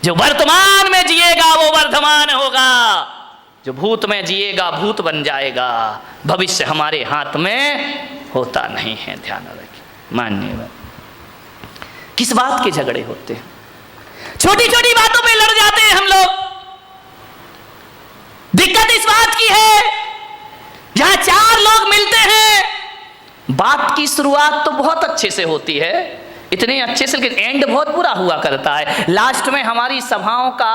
जो वर्तमान में जिएगा वो वर्धमान होगा, जो भूत में जिएगा भूत बन जाएगा। भविष्य हमारे हाथ में होता नहीं है, ध्यान रखिए। मान्यवर, किस बात के झगड़े होते हैं? छोटी छोटी बातों पे लड़ जाते हैं हम लोग। दिक्कत इस बात की है, जहां चार लोग मिलते हैं, बात की शुरुआत तो बहुत अच्छे से होती है, इतने अच्छे से, लेकिन एंड बहुत बुरा हुआ करता है। लास्ट में हमारी सभाओं का,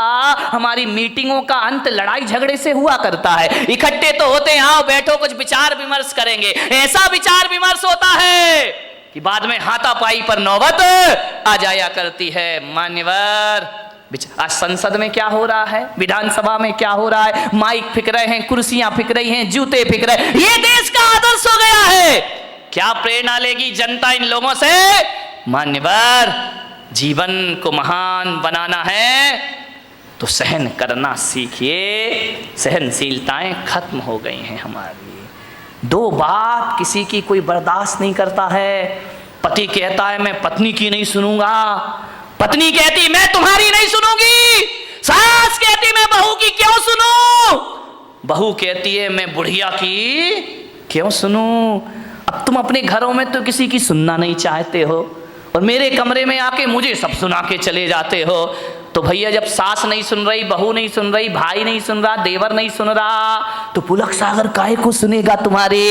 हमारी मीटिंगों का अंत लड़ाई झगड़े से हुआ करता है। इकट्ठे तो होते हैं, आओ बैठो कुछ विचार विमर्श करेंगे, ऐसा विचार विमर्श होता है कि बाद में हाथापाई पर नौबत आ जाया करती है। मान्यवर, आज संसद में क्या हो रहा है, विधानसभा में क्या हो रहा है, माइक फिक रहे हैं, कुर्सियां फिक रही हैं, जूते फिक रहे हैं, ये देश का आदर्श हो गया है। क्या प्रेरणा लेगी जनता इन लोगों से? मान्यवर, जीवन को महान बनाना है तो सहन करना सीखिए। सहनशीलताएं खत्म हो गई हैं हमारी। दो बात किसी की कोई बर्दाश्त नहीं करता है। पति कहता है मैं पत्नी की नहीं सुनूंगा, पत्नी कहती मैं तुम्हारी नहीं सुनूंगी, सास कहती मैं बहू की क्यों सुनूं, बहू कहती है मैं बुढ़िया की क्यों सुनूं। अब तुम अपने घरों में तो किसी की सुनना नहीं चाहते हो और मेरे कमरे में आके मुझे सब सुना के चले जाते हो। तो भैया, जब सास नहीं सुन रही, बहू नहीं सुन रही, भाई नहीं सुन रहा, देवर नहीं सुन रहा, तो पुलक सागर काहे को सुनेगा तुम्हारे?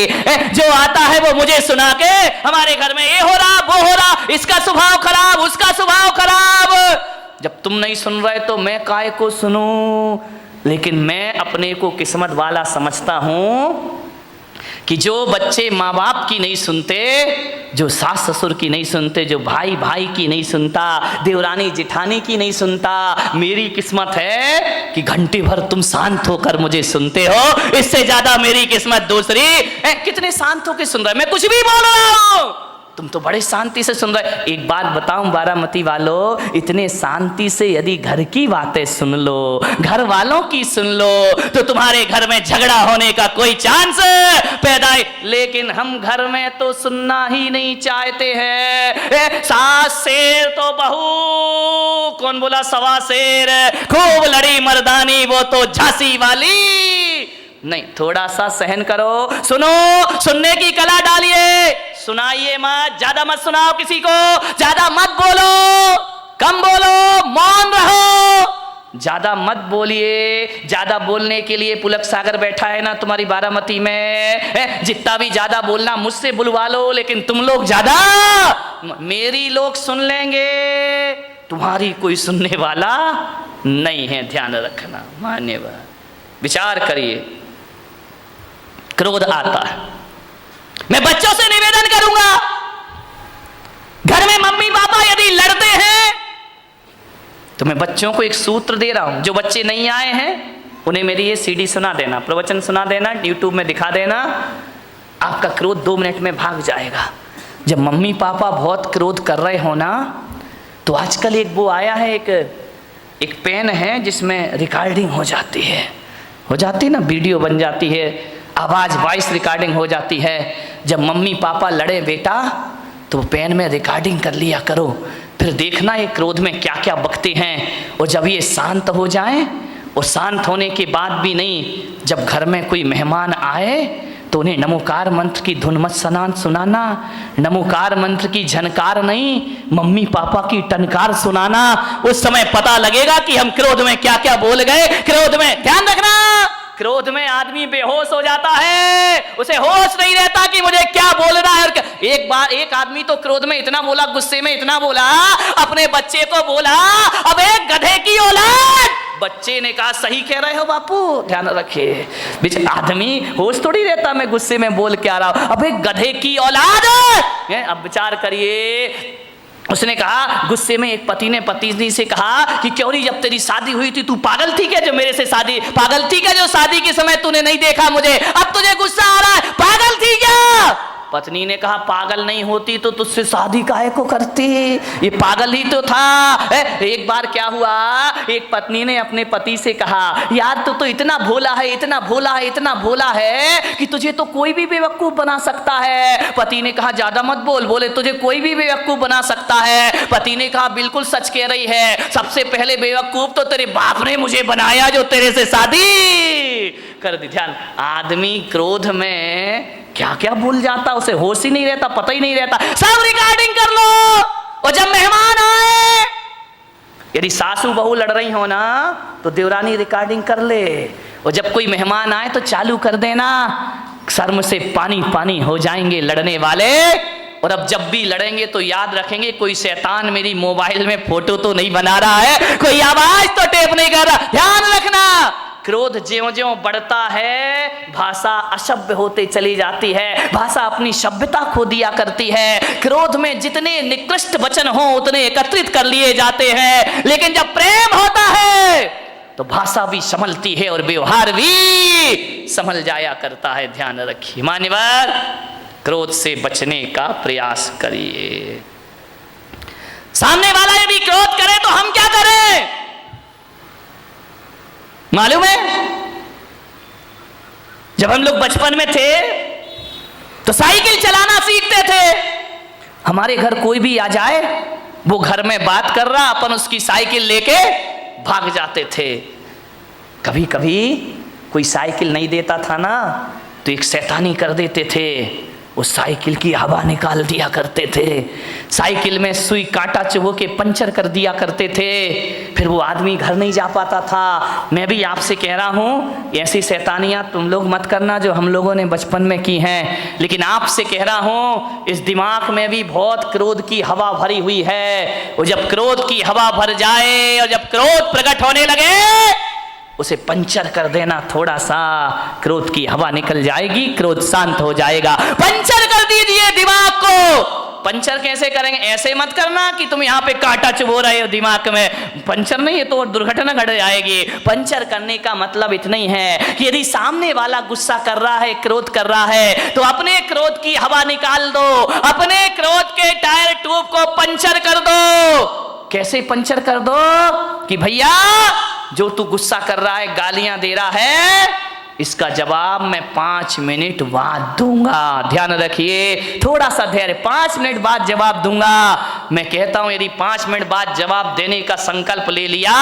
जो आता है वो मुझे सुना के हमारे घर में ये हो रहा, वो हो रहा, इसका स्वभाव खराब, उसका स्वभाव खराब। जब तुम नहीं सुन रहे तो मैं काहे को सुनूं? लेकिन मैं अपने को किस्मत वाला समझता हूं कि जो बच्चे माँ बाप की नहीं सुनते, जो सास ससुर की नहीं सुनते, जो भाई भाई की नहीं सुनता, देवरानी जिठानी की नहीं सुनता, मेरी किस्मत है कि घंटे भर तुम शांत होकर मुझे सुनते हो। इससे ज्यादा मेरी किस्मत दूसरी। कितने शांत होकर सुन रहे, मैं कुछ भी बोल रहा हूं, तुम तो बड़े शांति से सुन रहे। एक बात बताऊं बारामती वालों, इतने शांति से यदि घर की बातें सुन लो, घर वालों की सुन लो, तो तुम्हारे घर में झगड़ा होने का कोई चांस पैदा है। लेकिन हम घर में तो सुनना ही नहीं चाहते हैं। सास शेर तो बहू, कौन बोला सवा शेर, खूब लड़ी मर्दानी वो तो झांसी वाली। नहीं, थोड़ा सा सहन करो, सुनो, सुनने की कला डालिए, सुनाइए मत, ज्यादा मत सुनाओ किसी को, ज्यादा मत बोलो, कम बोलो, मौन रहो, ज्यादा मत बोलिए। ज्यादा बोलने के लिए पुलक सागर बैठा है ना तुम्हारी बारामती में, जितना भी ज्यादा बोलना मुझसे बुलवा लो, लेकिन तुम लोग ज्यादा, मेरी लोग सुन लेंगे, तुम्हारी कोई सुनने वाला नहीं है, ध्यान रखना। मान्यवर, विचार करिए। क्रोध आता है, मैं बच्चों से निवेदन करूंगा, घर में मम्मी पापा यदि लड़ते हैं तो मैं बच्चों को एक सूत्र दे रहा हूं। जो बच्चे नहीं आए हैं उन्हें मेरी ये सीडी सुना देना, प्रवचन सुना देना, यूट्यूब में दिखा देना, आपका क्रोध 2 मिनट में भाग जाएगा। जब मम्मी पापा बहुत क्रोध कर रहे हो ना, तो आजकल एक वो आया है, एक पेन है जिसमें रिकॉर्डिंग हो जाती है ना, वीडियो बन जाती है, आवाज वॉइस रिकॉर्डिंग हो जाती है। जब मम्मी पापा लड़े बेटा, तो पेन में रिकॉर्डिंग कर लिया करो, फिर देखना ये क्रोध में क्या क्या बकते हैं। और जब ये शांत हो जाए, और शांत होने के बाद भी नहीं, जब घर में कोई मेहमान आए तो उन्हें नमोकार मंत्र की धुन मत सुनाना, नमोकार मंत्र की झनकार नहीं, मम्मी पापा की टनकार सुनाना। उस समय पता लगेगा कि हम क्रोध में क्या क्या बोल गए। क्रोध में ध्यान रखना, क्रोध में आदमी बेहोश हो जाता है, उसे होश नहीं रहता कि मुझे क्या बोलना है। एक बार एक आदमी तो क्रोध में इतना बोला, गुस्से में इतना बोला, अपने बच्चे को बोला, अब एक गधे की औलाद। बच्चे ने कहा सही कह रहे हो बापू, ध्यान रखिए, बीच आदमी होश थोड़ी रहता, मैं गुस्से में बोल क्या रहा हूं, अब एक गधे की औलाद। अब विचार करिए, उसने कहा, गुस्से में एक पति ने पत्नी से कहा कि क्यों नहीं, जब तेरी शादी हुई थी तू पागल थी क्या, जो मेरे से शादी, पागल थी क्या जो शादी के समय तूने नहीं देखा मुझे, अब तुझे गुस्सा आ रहा है, पागल थी क्या? पत्नी ने कहा पागल नहीं होती तो तुझसे शादी काहे को करती, ये पागल ही तो था। एक बार क्या हुआ, एक पत्नी ने अपने पति से कहा यार तू तो इतना भोला है, इतना भोला है, इतना भोला है कि तुझे तो कोई भी बेवकूफ बना सकता है। पति ने कहा ज्यादा मत बोल। बोले तुझे कोई भी बेवकूफ बना सकता है। पति ने कहा बिल्कुल सच कह रही है, सबसे पहले बेवकूफ तो तेरे बाप ने मुझे बनाया जो तेरे से शादी कर दी। ध्यान, आदमी क्रोध में क्या क्या भूल जाता, उसे होश ही नहीं रहता, पता ही नहीं रहता। सब रिकॉर्डिंग कर लो। और जब मेहमान आए, यदि सासू बहू लड़ रही हो ना तो देवरानी रिकॉर्डिंग कर ले। और जब कोई मेहमान आए तो चालू कर देना, शर्म से पानी पानी हो जाएंगे लड़ने वाले। और अब जब भी लड़ेंगे तो याद रखेंगे कोई शैतान मेरी मोबाइल में फोटो तो नहीं बना रहा है, कोई आवाज तो टेप नहीं कर रहा। ध्यान रखना, क्रोध ज्यों-ज्यों बढ़ता है भाषा असभ्य होते चली जाती है, भाषा अपनी सभ्यता खो दिया करती है। क्रोध में जितने निकृष्ट वचन हो उतने एकत्रित कर लिए जाते हैं, लेकिन जब प्रेम होता है तो भाषा भी संभलती है और व्यवहार भी संभल जाया करता है। ध्यान रखिए मान्यवर, क्रोध से बचने का प्रयास करिए। सामने वाला यदि क्रोध करे तो हम क्या करें मालूम है? जब हम लोग बचपन में थे तो साइकिल चलाना सीखते थे। हमारे घर कोई भी आ जाए, वो घर में बात कर रहा, अपन उसकी साइकिल लेके भाग जाते थे। कभी कभी कोई साइकिल नहीं देता था ना तो एक शैतानी कर देते थे, उस साइकिल की हवा निकाल दिया करते थे, साइकिल में सुई कांटा चुभो के पंचर कर दिया करते थे, फिर वो आदमी घर नहीं जा पाता था। मैं भी आपसे कह रहा हूँ ऐसी शैतानियाँ तुम लोग मत करना जो हम लोगों ने बचपन में की हैं, लेकिन आपसे कह रहा हूँ इस दिमाग में भी बहुत क्रोध की हवा भरी हुई है। और जब क्रोध की हवा भर जाए और जब क्रोध प्रकट होने लगे उसे पंचर कर देना, थोड़ा सा क्रोध की हवा निकल जाएगी, क्रोध शांत हो जाएगा। पंचर कर दीजिए दिमाग को। पंचर कैसे करेंगे? ऐसे मत करना कि तुम यहाँ पे कांटा चुभो रहे हो दिमाग में, पंचर नहीं है तो दुर्घटना घट जाएगी। पंचर करने का मतलब इतना ही है कि यदि सामने वाला गुस्सा कर रहा है, क्रोध कर रहा है, तो अपने क्रोध की हवा निकाल दो, अपने क्रोध के टायर ट्यूब को पंचर कर दो। कैसे पंचर कर दो कि भैया जो तू गुस्सा कर रहा है, गालियां दे रहा है, इसका जवाब मैं 5 मिनट बाद दूंगा। ध्यान रखिए, थोड़ा सा धैर्य, 5 मिनट बाद जवाब दूंगा। मैं कहता हूं यदि 5 मिनट बाद जवाब देने का संकल्प ले लिया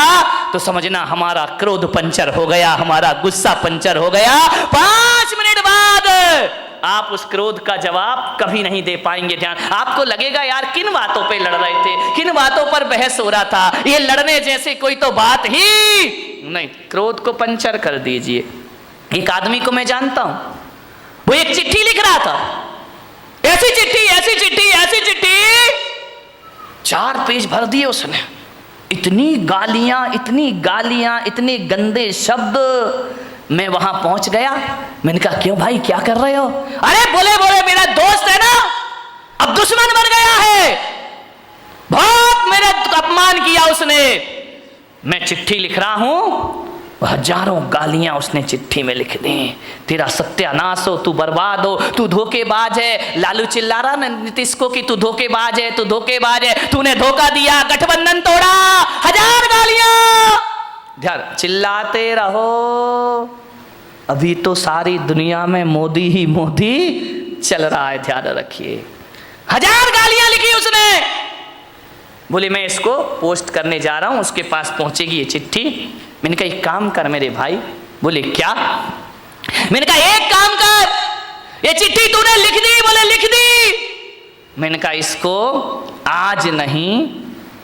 तो समझना हमारा क्रोध पंचर हो गया, हमारा गुस्सा पंचर हो गया। 5 मिनट बाद आप उस क्रोध का जवाब कभी नहीं दे पाएंगे। ध्यान, आपको लगेगा यार किन बातों पे लड़ रहे थे, किन बातों पर बहस हो रहा था, ये लड़ने जैसे कोई तो बात ही नहीं। क्रोध को पंचर कर दीजिए। एक आदमी को मैं जानता हूं, वो एक चिट्ठी लिख रहा था, ऐसी चिट्ठी, ऐसी चिट्ठी, ऐसी चिट्ठी, 4 पेज भर दिए उसने। इतनी गालियां, इतनी गालियां, इतने गंदे शब्द। मैं वहां पहुंच गया, मैंने कहा क्यों भाई क्या कर रहे हो? अरे बोले मेरा दोस्त है ना, अब दुश्मन बन गया है, बहुत मेरा अपमान किया उसने। मैं चिट्ठी लिख रहा हूं, हजारों गालियां उसने चिट्ठी में लिख दी। तेरा सत्यानाश हो, तू बर्बाद हो, तू धोखेबाज है। लालू चिल्ला रहा ना नीतीश को कि तू धोखेबाज है, तू धोखेबाज है, तूने धोखा दिया, गठबंधन तोड़ा, 1000 गालियां। ध्यान, चिल्लाते रहो, अभी तो सारी दुनिया में मोदी ही मोदी चल रहा है। ध्यान रखिए, 1000 गालियां लिखी उसने। बोले मैं इसको पोस्ट करने जा रहा हूं, उसके पास पहुंचेगी ये चिट्ठी। मैंने कहा एक काम कर मेरे भाई। बोले क्या? मैंने कहा एक काम कर, ये चिट्ठी तूने लिख दी? बोले लिख दी। मैंने कहा इसको आज नहीं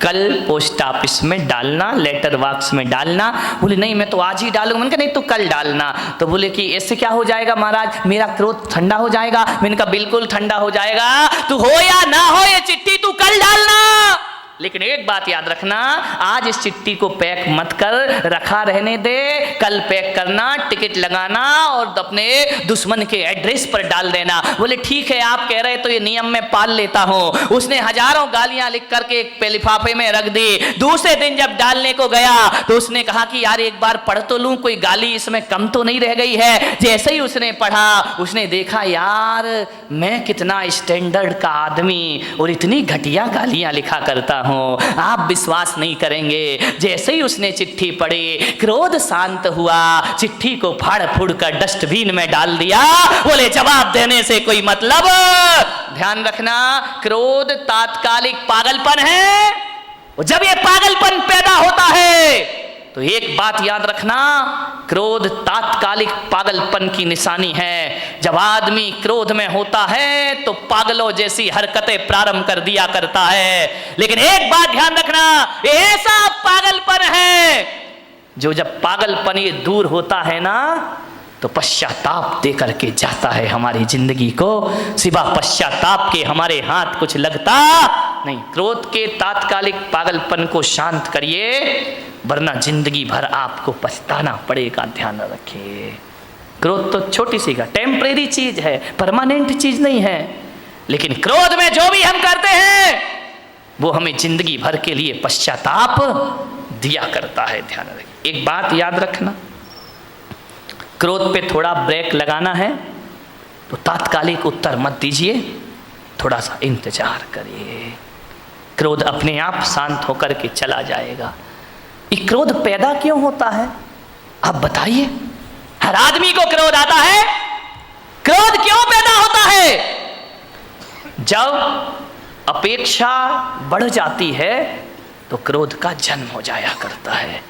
कल पोस्ट ऑफिस में डालना, लेटर बॉक्स में डालना। बोले नहीं मैं तो आज ही डालूंगा। मैंने कहा नहीं तू कल डालना। तो बोले कि ऐसे क्या हो जाएगा महाराज, मेरा क्रोध ठंडा हो जाएगा। मैंने कहा बिल्कुल ठंडा हो जाएगा, तू हो या ना हो ये चिट्ठी तू कल डालना। लेकिन एक बात याद रखना, आज इस चिट्ठी को पैक मत कर, रखा रहने दे, कल पैक करना, टिकट लगाना और अपने दुश्मन के एड्रेस पर डाल देना। बोले ठीक है, आप कह रहे तो ये नियम मैं पाल लेता हूं। उसने हजारों गालियां लिख करके एक लिफाफे में रख दी। दूसरे दिन जब डालने को गया तो उसने कहा कि यार एक बार पढ़ तो लूं, कोई गाली इसमें कम तो नहीं रह गई है। जैसे ही उसने पढ़ा, उसने देखा यार मैं कितना स्टैंडर्ड का आदमी और इतनी घटिया गालियां लिखा करता हूं, आप विश्वास नहीं करेंगे। जैसे ही उसने चिट्ठी पढ़ी, क्रोध शांत हुआ, चिट्ठी को फाड़ फूड़ कर डस्टबिन में डाल दिया। बोले जवाब देने से कोई मतलब। ध्यान रखना, क्रोध तात्कालिक पागलपन है। जब ये पागलपन पैदा होता है तो एक बात याद रखना, क्रोध तात्कालिक पागलपन की निशानी है। जब आदमी क्रोध में होता है तो पागलों जैसी हरकतें प्रारंभ कर दिया करता है। लेकिन एक बात ध्यान रखना, ऐसा पागलपन है जो जब पागलपन ये दूर होता है ना तो पश्चाताप दे करके जाता है हमारी जिंदगी को। सिवा पश्चाताप के हमारे हाथ कुछ लगता नहीं। क्रोध के तात्कालिक पागलपन को शांत करिए, वरना जिंदगी भर आपको पछताना पड़ेगा। ध्यान रखिए, क्रोध तो छोटी सी का टेम्परेरी चीज है, परमानेंट चीज नहीं है। लेकिन क्रोध में जो भी हम करते हैं वो हमें जिंदगी भर के लिए पश्चाताप दिया करता है। ध्यान रखिए, एक बात याद रखना, क्रोध पे थोड़ा ब्रेक लगाना है तो तात्कालिक उत्तर मत दीजिए, थोड़ा सा इंतजार करिए। क्रोध अपने आप शांत होकर के चला जाएगा। ये क्रोध पैदा क्यों होता है आप बताइए? हर आदमी को क्रोध आता है। क्रोध क्यों पैदा होता है? जब अपेक्षा बढ़ जाती है तो क्रोध का जन्म हो जाया करता है।